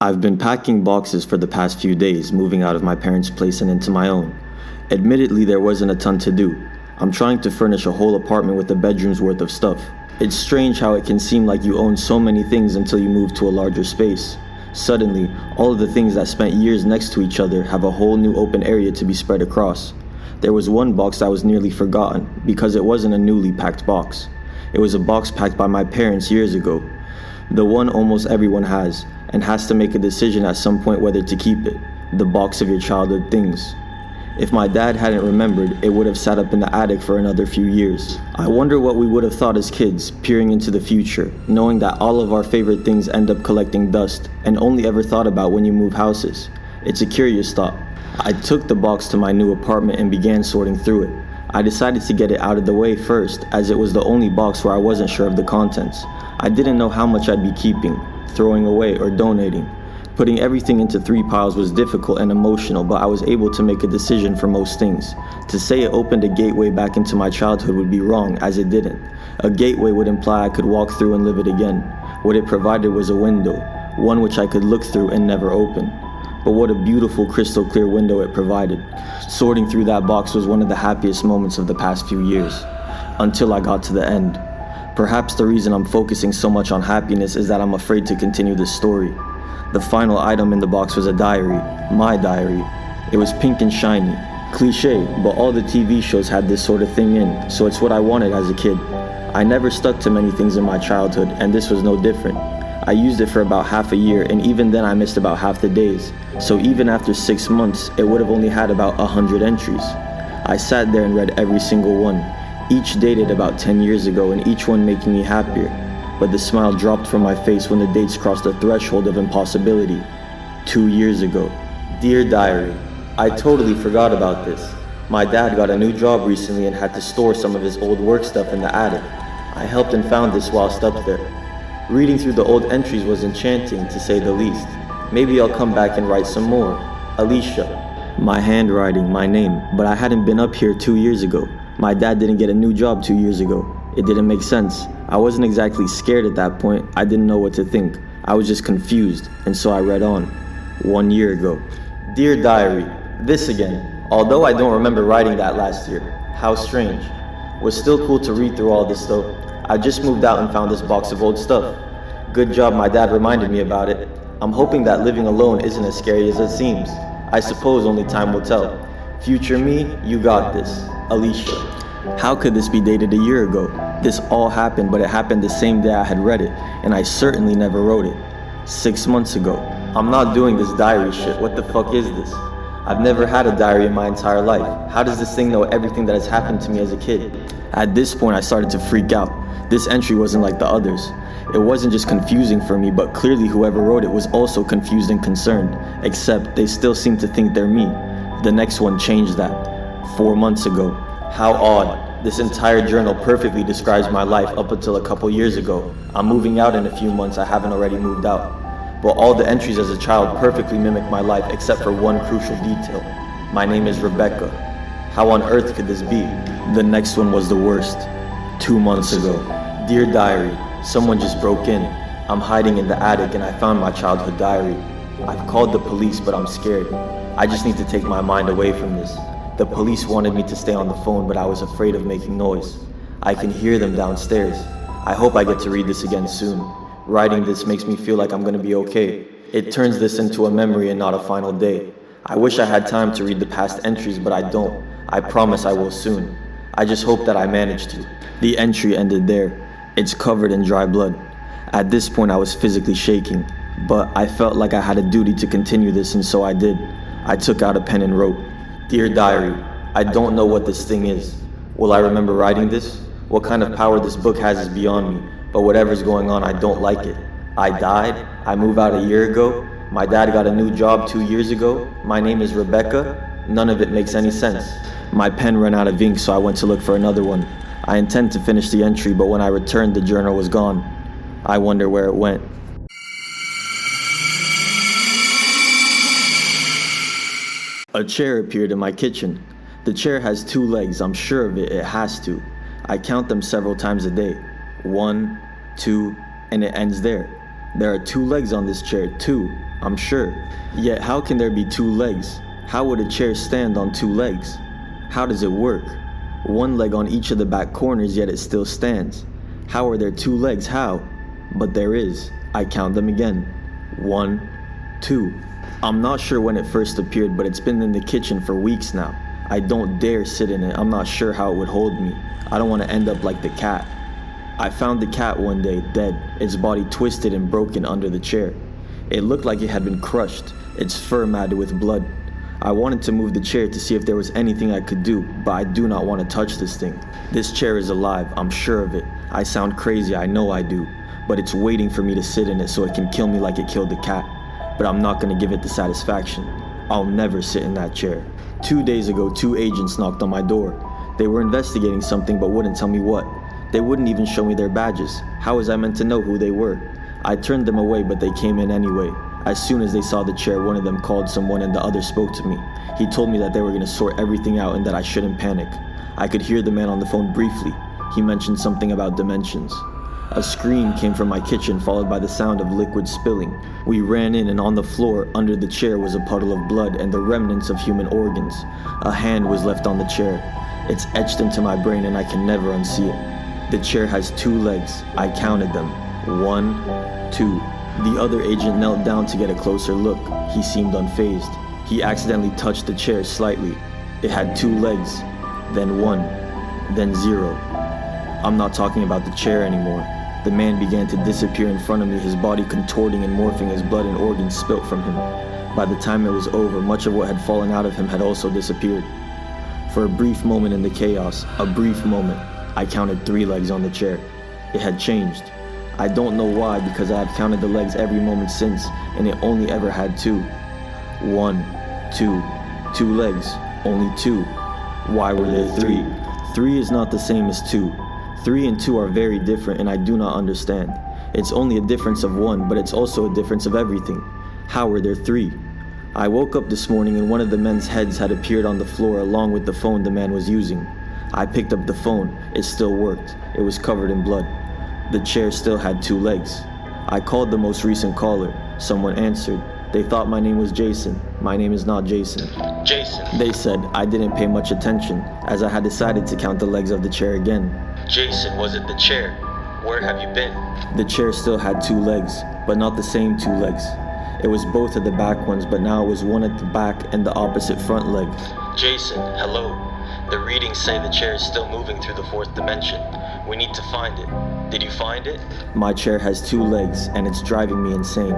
I've been packing boxes for the past few days, moving out of my parents' place and into my own. Admittedly, there wasn't a ton to do. I'm trying to furnish a whole apartment with a bedroom's worth of stuff. It's strange how it can seem like you own so many things until you move to a larger space. Suddenly, all of the things that spent years next to each other have a whole new open area to be spread across. There was one box that was nearly forgotten because it wasn't a newly packed box. It was a box packed by my parents years ago. The one almost everyone has, and has to make a decision at some point whether to keep it. The box of your childhood things. If my dad hadn't remembered, it would have sat up in the attic for another few years. I wonder what we would have thought as kids, peering into the future, knowing that all of our favorite things end up collecting dust, and only ever thought about when you move houses. It's a curious thought. I took the box to my new apartment and began sorting through it. I decided to get it out of the way first, as it was the only box where I wasn't sure of the contents. I didn't know how much I'd be keeping, throwing away, or donating. Putting everything into 3 piles was difficult and emotional, but I was able to make a decision for most things. To say it opened a gateway back into my childhood would be wrong, as it didn't. A gateway would imply I could walk through and live it again. What it provided was a window, one which I could look through and never open. But what a beautiful crystal clear window it provided. Sorting through that box was one of the happiest moments of the past few years, until I got to the end. Perhaps the reason I'm focusing so much on happiness is that I'm afraid to continue this story. The final item in the box was a diary, my diary. It was pink and shiny, cliché, but all the TV shows had this sort of thing in, so it's what I wanted as a kid. I never stuck to many things in my childhood, and this was no different. I used it for about half a year, and even then I missed about half the days. So even after 6 months, it would have only had about 100 entries. I sat there and read every single one, each dated about 10 years ago, and each one making me happier. But the smile dropped from my face when the dates crossed the threshold of impossibility. 2 years ago. Dear Diary, I totally forgot about this. My dad got a new job recently and had to store some of his old work stuff in the attic. I helped and found this whilst up there. Reading through the old entries was enchanting, to say the least. Maybe I'll come back and write some more. Alicia. My handwriting, my name, but I hadn't been up here 2 years ago. My dad didn't get a new job 2 years ago. It didn't make sense. I wasn't exactly scared at that point. I didn't know what to think. I was just confused, and so I read on. 1 year ago. Dear Diary, this again. Although I don't remember writing that last year. How strange. Was still cool to read through all this though. I just moved out and found this box of old stuff. Good job my dad reminded me about it. I'm hoping that living alone isn't as scary as it seems. I suppose only time will tell. Future me, you got this. Alicia. How could this be dated a year ago? This all happened, but it happened the same day I had read it, and I certainly never wrote it. 6 months ago. I'm not doing this diary shit. What the fuck is this? I've never had a diary in my entire life. How does this thing know everything that has happened to me as a kid? At this point, I started to freak out. This entry wasn't like the others. It wasn't just confusing for me, but clearly whoever wrote it was also confused and concerned, except they still seem to think they're me. The next one changed that. 4 months ago. How odd. This entire journal perfectly describes my life up until a couple years ago. I'm moving out in a few months. I haven't already moved out. But all the entries as a child perfectly mimic my life except for one crucial detail. My name is Rebecca. How on earth could this be? The next one was the worst. 2 months ago. Dear Diary, someone just broke in. I'm hiding in the attic and I found my childhood diary. I've called the police, but I'm scared. I just need to take my mind away from this. The police wanted me to stay on the phone, but I was afraid of making noise. I can hear them downstairs. I hope I get to read this again soon. Writing this makes me feel like I'm gonna be okay. It turns this into a memory and not a final day. I wish I had time to read the past entries, but I don't. I promise I will soon. I just hope that I manage to. The entry ended there. It's covered in dry blood. At this point I was physically shaking, but I felt like I had a duty to continue this, and so I did. I took out a pen and wrote, Dear Diary, I don't know what this thing is. Will I remember writing this? What kind of power this book has is beyond me, but whatever's going on, I don't like it. I died, I moved out a year ago, my dad got a new job 2 years ago, my name is Rebecca, none of it makes any sense. My pen ran out of ink, so I went to look for another one. I intend to finish the entry, but when I returned, the journal was gone. I wonder where it went. A chair appeared in my kitchen. The chair has 2 legs, I'm sure of it, it has to. I count them several times a day. 1, 2, and it ends there. There are 2 legs on this chair, 2, I'm sure. Yet how can there be 2 legs? How would a chair stand on 2 legs? How does it work? 1 leg on each of the back corners, yet it still stands. How are there 2 legs? How? But there is. I count them again. 1, 2. I'm not sure when it first appeared, but it's been in the kitchen for weeks now. I don't dare sit in it. I'm not sure how it would hold me. I don't want to end up like the cat. I found the cat one day, dead, its body twisted and broken under the chair. It looked like it had been crushed, its fur matted with blood. I wanted to move the chair to see if there was anything I could do, but I do not want to touch this thing. This chair is alive, I'm sure of it. I sound crazy, I know I do, but it's waiting for me to sit in it so it can kill me like it killed the cat. But I'm not going to give it the satisfaction. I'll never sit in that chair. 2 days ago, 2 agents knocked on my door. They were investigating something but wouldn't tell me what. They wouldn't even show me their badges. How was I meant to know who they were? I turned them away, but they came in anyway. As soon as they saw the chair, one of them called someone and the other spoke to me. He told me that they were going to sort everything out and that I shouldn't panic. I could hear the man on the phone briefly. He mentioned something about dimensions. A scream came from my kitchen, followed by the sound of liquid spilling. We ran in, and on the floor under the chair was a puddle of blood and the remnants of human organs. A hand was left on the chair. It's etched into my brain and I can never unsee it. The chair has 2 legs. I counted them. 1, 2. The other agent knelt down to get a closer look. He seemed unfazed. He accidentally touched the chair slightly. It had 2 legs, then 1, then 0. I'm not talking about the chair anymore. The man began to disappear in front of me, his body contorting and morphing as blood and organs spilt from him. By the time it was over, much of what had fallen out of him had also disappeared. For a brief moment in the chaos, a brief moment, I counted 3 legs on the chair. It had changed. I don't know why, because I have counted the legs every moment since, and it only ever had 2. 1, 2, 2 legs, only 2. Why were there 3? 3 is not the same as 2. 3 and 2 are very different, and I do not understand. It's only a difference of 1, but it's also a difference of everything. How were there 3? I woke up this morning and one of the men's heads had appeared on the floor along with the phone the man was using. I picked up the phone. It still worked. It was covered in blood. The chair still had 2 legs. I called the most recent caller. Someone answered. They thought my name was Jason. My name is not Jason. Jason. They said I didn't pay much attention, as I had decided to count the legs of the chair again. Jason, was it the chair? Where have you been? The chair still had 2 legs, but not the same 2 legs. It was both of the back ones, but now it was one at the back and the opposite front leg. Jason, hello. The readings say the chair is still moving through the 4th dimension. We need to find it. Did you find it? My chair has 2 legs, and it's driving me insane.